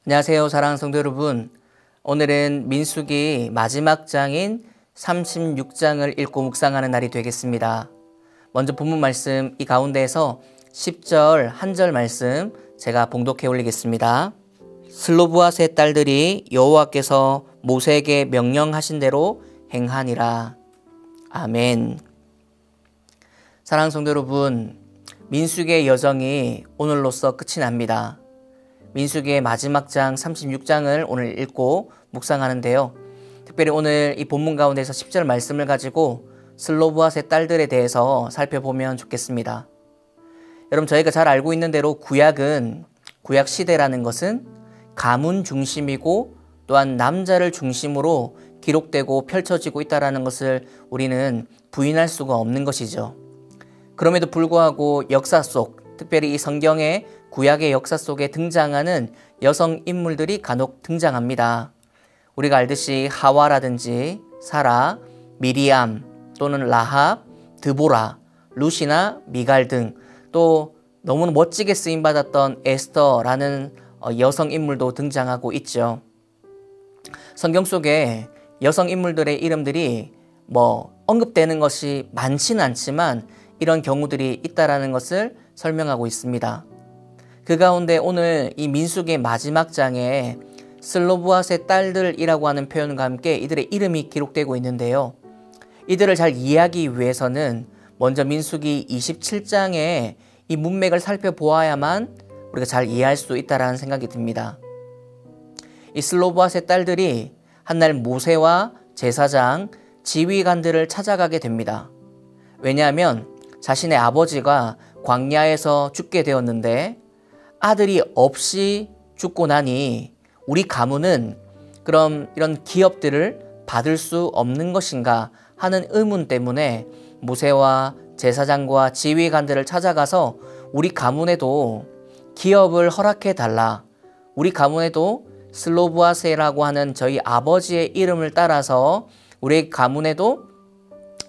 안녕하세요, 사랑하는 성도 여러분. 오늘은 민수기 마지막 장인 36장을 읽고 묵상하는 날이 되겠습니다. 먼저 본문 말씀 이 가운데에서 10절 한 절 말씀 제가 봉독해 올리겠습니다. 슬로브앗의 딸들이 여호와께서 모세에게 명령하신 대로 행하니라. 아멘. 사랑하는 성도 여러분, 민수기의 여정이 오늘로써 끝이 납니다. 민수기의 마지막 장 36장을 오늘 읽고 묵상하는데요. 특별히 오늘 이 본문 가운데서 10절 말씀을 가지고 슬로브앗의 딸들에 대해서 살펴보면 좋겠습니다. 여러분, 저희가 잘 알고 있는 대로 구약 시대라는 것은 가문 중심이고 또한 남자를 중심으로 기록되고 펼쳐지고 있다는 것을 우리는 부인할 수가 없는 것이죠. 그럼에도 불구하고 역사 속, 특별히 이 성경의 구약의 역사 속에 등장하는 여성 인물들이 간혹 등장합니다. 우리가 알듯이 하와라든지 사라, 미리암 또는 라합, 드보라, 루시나 미갈 등 또 너무 멋지게 쓰임받았던 에스더라는 여성 인물도 등장하고 있죠. 성경 속에 여성 인물들의 이름들이 언급되는 것이 많지는 않지만 이런 경우들이 있다라는 것을 설명하고 있습니다. 그 가운데 오늘 이 민수기의 마지막 장에 슬로브앗의 딸들이라고 하는 표현과 함께 이들의 이름이 기록되고 있는데요. 이들을 잘 이해하기 위해서는 먼저 민수기 27장의 이 문맥을 살펴보아야만 우리가 잘 이해할 수 있다는 생각이 듭니다. 이 슬로브앗의 딸들이 한날 모세와 제사장, 지휘관들을 찾아가게 됩니다. 왜냐하면 자신의 아버지가 광야에서 죽게 되었는데 아들이 없이 죽고 나니 우리 가문은 그럼 이런 기업들을 받을 수 없는 것인가 하는 의문 때문에 모세와 제사장과 지휘관들을 찾아가서 우리 가문에도 기업을 허락해 달라. 우리 가문에도 슬로브앗이라고 하는 저희 아버지의 이름을 따라서 우리 가문에도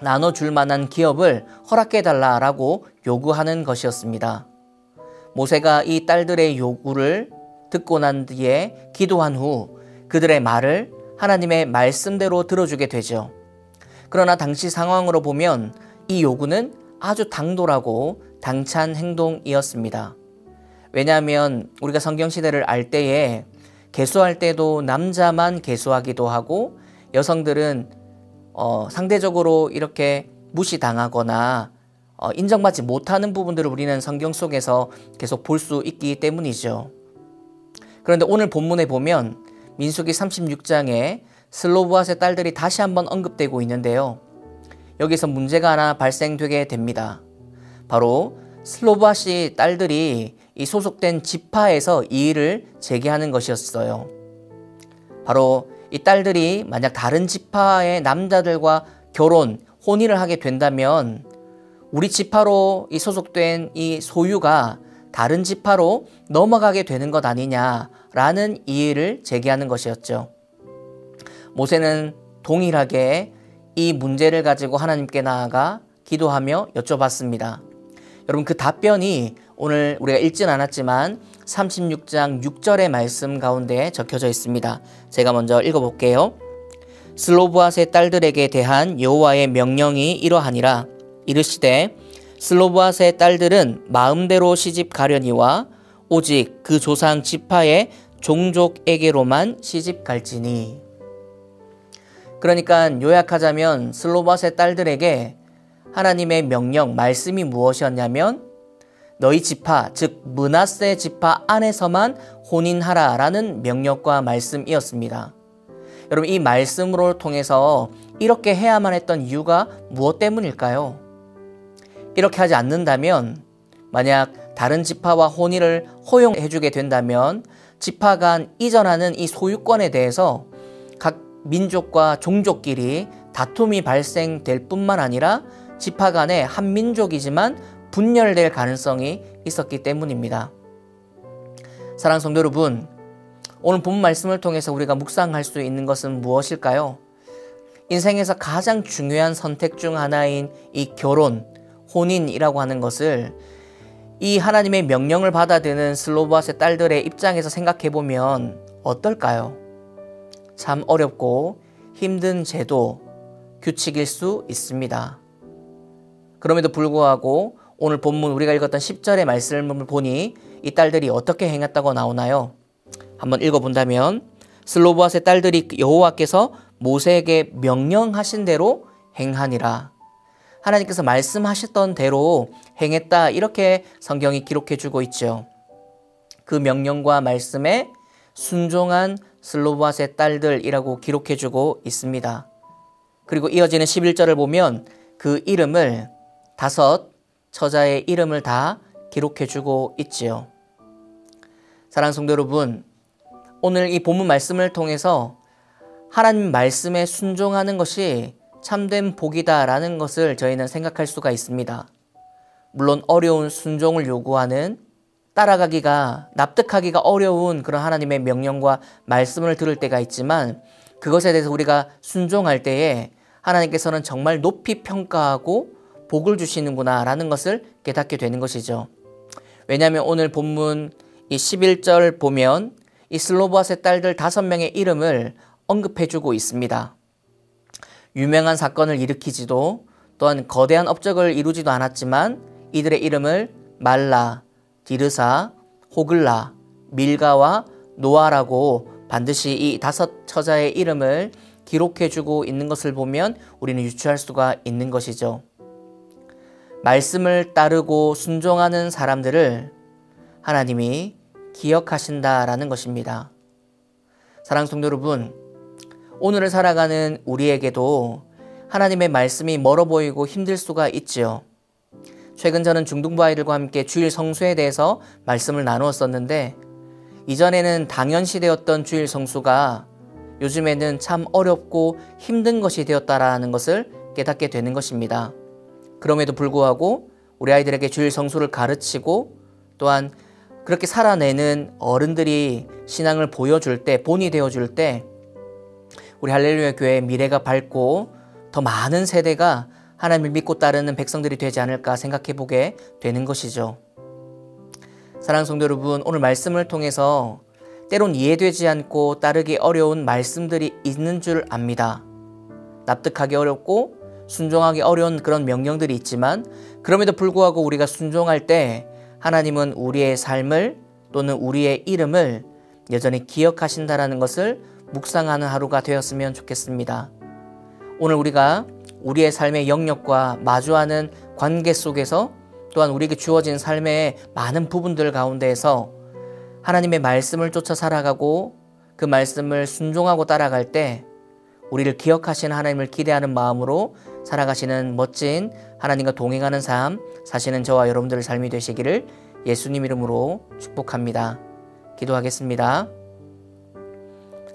나눠줄 만한 기업을 허락해 달라라고 요구하는 것이었습니다. 모세가 이 딸들의 요구를 듣고 난 뒤에 기도한 후 그들의 말을 하나님의 말씀대로 들어주게 되죠. 그러나 당시 상황으로 보면 이 요구는 아주 당돌하고 당찬 행동이었습니다. 왜냐하면 우리가 성경시대를 알 때에 계수할 때도 남자만 계수하기도 하고 여성들은 상대적으로 이렇게 무시당하거나 인정받지 못하는 부분들을 우리는 성경 속에서 계속 볼 수 있기 때문이죠. 그런데 오늘 본문에 보면 민수기 36장에 슬로브앗의 딸들이 다시 한번 언급되고 있는데요. 여기서 문제가 하나 발생되게 됩니다. 바로 슬로브앗의 딸들이 이 소속된 지파에서 이의를 제기하는 것이었어요. 바로 이 딸들이 만약 다른 지파의 남자들과 혼인을 하게 된다면 우리 지파로 이 소속된 이 소유가 다른 지파로 넘어가게 되는 것 아니냐라는 이의를 제기하는 것이었죠. 모세는 동일하게 이 문제를 가지고 하나님께 나아가 기도하며 여쭤봤습니다. 여러분, 그 답변이 오늘 우리가 읽진 않았지만 36장 6절의 말씀 가운데 적혀져 있습니다. 제가 먼저 읽어볼게요. 슬로브앗의 딸들에게 대한 여호와의 명령이 이러하니라. 이르시되 슬로브앗의 딸들은 마음대로 시집 가려니와 오직 그 조상 지파의 종족에게로만 시집 갈지니. 그러니까 요약하자면 슬로브앗의 딸들에게 하나님의 명령, 말씀이 무엇이었냐면 너희 지파, 즉 므낫세 지파 안에서만 혼인하라라는 명령과 말씀이었습니다. 여러분, 이 말씀으로 통해서 이렇게 해야만 했던 이유가 무엇 때문일까요? 이렇게 하지 않는다면, 만약 다른 지파와 혼인을 허용해주게 된다면 지파 간 이전하는 이 소유권에 대해서 각 민족과 종족끼리 다툼이 발생될 뿐만 아니라 지파 간에 한 민족이지만 분열될 가능성이 있었기 때문입니다. 사랑하는 성도 여러분, 오늘 본 말씀을 통해서 우리가 묵상할 수 있는 것은 무엇일까요? 인생에서 가장 중요한 선택 중 하나인 이 혼인이라고 하는 것을 이 하나님의 명령을 받아드는 슬로브앗의 딸들의 입장에서 생각해보면 어떨까요? 참 어렵고 힘든 제도, 규칙일 수 있습니다. 그럼에도 불구하고 오늘 본문 우리가 읽었던 10절의 말씀을 보니 이 딸들이 어떻게 행했다고 나오나요? 한번 읽어본다면 슬로보앗의 딸들이 여호와께서 모세에게 명령하신 대로 행하니라. 하나님께서 말씀하셨던 대로 행했다, 이렇게 성경이 기록해주고 있죠. 그 명령과 말씀에 순종한 슬로보앗의 딸들이라고 기록해주고 있습니다. 그리고 이어지는 11절을 보면 그 이름을 5 처자의 이름을 다 기록해주고 있지요. 사랑하는 성도 여러분, 오늘 이 본문 말씀을 통해서 하나님 말씀에 순종하는 것이 참된 복이다라는 것을 저희는 생각할 수가 있습니다. 물론 어려운 순종을 요구하는, 따라가기가, 납득하기가 어려운 그런 하나님의 명령과 말씀을 들을 때가 있지만, 그것에 대해서 우리가 순종할 때에 하나님께서는 정말 높이 평가하고 복을 주시는구나 라는 것을 깨닫게 되는 것이죠. 왜냐하면 오늘 본문 이 11절 보면 이 슬로보앗의 딸들 5명의 이름을 언급해주고 있습니다. 유명한 사건을 일으키지도 또한 거대한 업적을 이루지도 않았지만 이들의 이름을 말라, 디르사, 호글라, 밀가와 노아라고 반드시 이 5 처자의 이름을 기록해주고 있는 것을 보면 우리는 유추할 수가 있는 것이죠. 말씀을 따르고 순종하는 사람들을 하나님이 기억하신다라는 것입니다. 사랑하는 성도 여러분, 오늘을 살아가는 우리에게도 하나님의 말씀이 멀어 보이고 힘들 수가 있지요. 최근 저는 중등부 아이들과 함께 주일 성수에 대해서 말씀을 나누었었는데, 이전에는 당연시되었던 주일 성수가 요즘에는 참 어렵고 힘든 것이 되었다라는 것을 깨닫게 되는 것입니다. 그럼에도 불구하고 우리 아이들에게 주일 성수를 가르치고 또한 그렇게 살아내는 어른들이 신앙을 보여줄 때, 본이 되어줄 때 우리 할렐루야 교회의 미래가 밝고 더 많은 세대가 하나님을 믿고 따르는 백성들이 되지 않을까 생각해 보게 되는 것이죠. 사랑하는 성도 여러분, 오늘 말씀을 통해서 때론 이해되지 않고 따르기 어려운 말씀들이 있는 줄 압니다. 납득하기 어렵고 순종하기 어려운 그런 명령들이 있지만, 그럼에도 불구하고 우리가 순종할 때 하나님은 우리의 삶을 또는 우리의 이름을 여전히 기억하신다라는 것을 묵상하는 하루가 되었으면 좋겠습니다. 오늘 우리가 우리의 삶의 영역과 마주하는 관계 속에서 또한 우리에게 주어진 삶의 많은 부분들 가운데에서 하나님의 말씀을 쫓아 살아가고 그 말씀을 순종하고 따라갈 때 우리를 기억하시는 하나님을 기대하는 마음으로 살아가시는 멋진 하나님과 동행하는 삶 사시는 저와 여러분들의 삶이 되시기를 예수님 이름으로 축복합니다. 기도하겠습니다.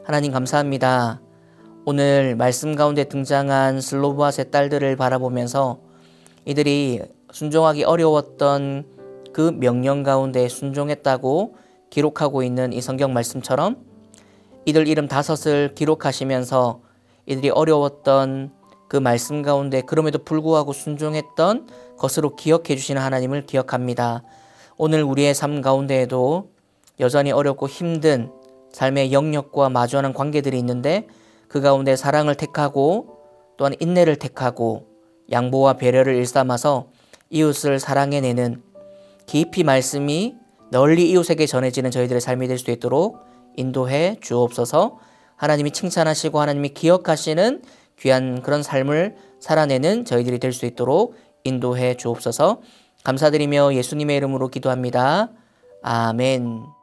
하나님 감사합니다. 오늘 말씀 가운데 등장한 슬로보앗의 딸들을 바라보면서 이들이 순종하기 어려웠던 그 명령 가운데 순종했다고 기록하고 있는 이 성경 말씀처럼 이들 이름 5을 기록하시면서 이들이 어려웠던 그 말씀 가운데 그럼에도 불구하고 순종했던 것으로 기억해 주시는 하나님을 기억합니다. 오늘 우리의 삶 가운데에도 여전히 어렵고 힘든 삶의 영역과 마주하는 관계들이 있는데 그 가운데 사랑을 택하고 또한 인내를 택하고 양보와 배려를 일삼아서 이웃을 사랑해내는 깊이 말씀이 널리 이웃에게 전해지는 저희들의 삶이 될 수 있도록 인도해 주옵소서. 하나님이 칭찬하시고 하나님이 기억하시는 귀한 그런 삶을 살아내는 저희들이 될 수 있도록 인도해 주옵소서. 감사드리며 예수님의 이름으로 기도합니다. 아멘.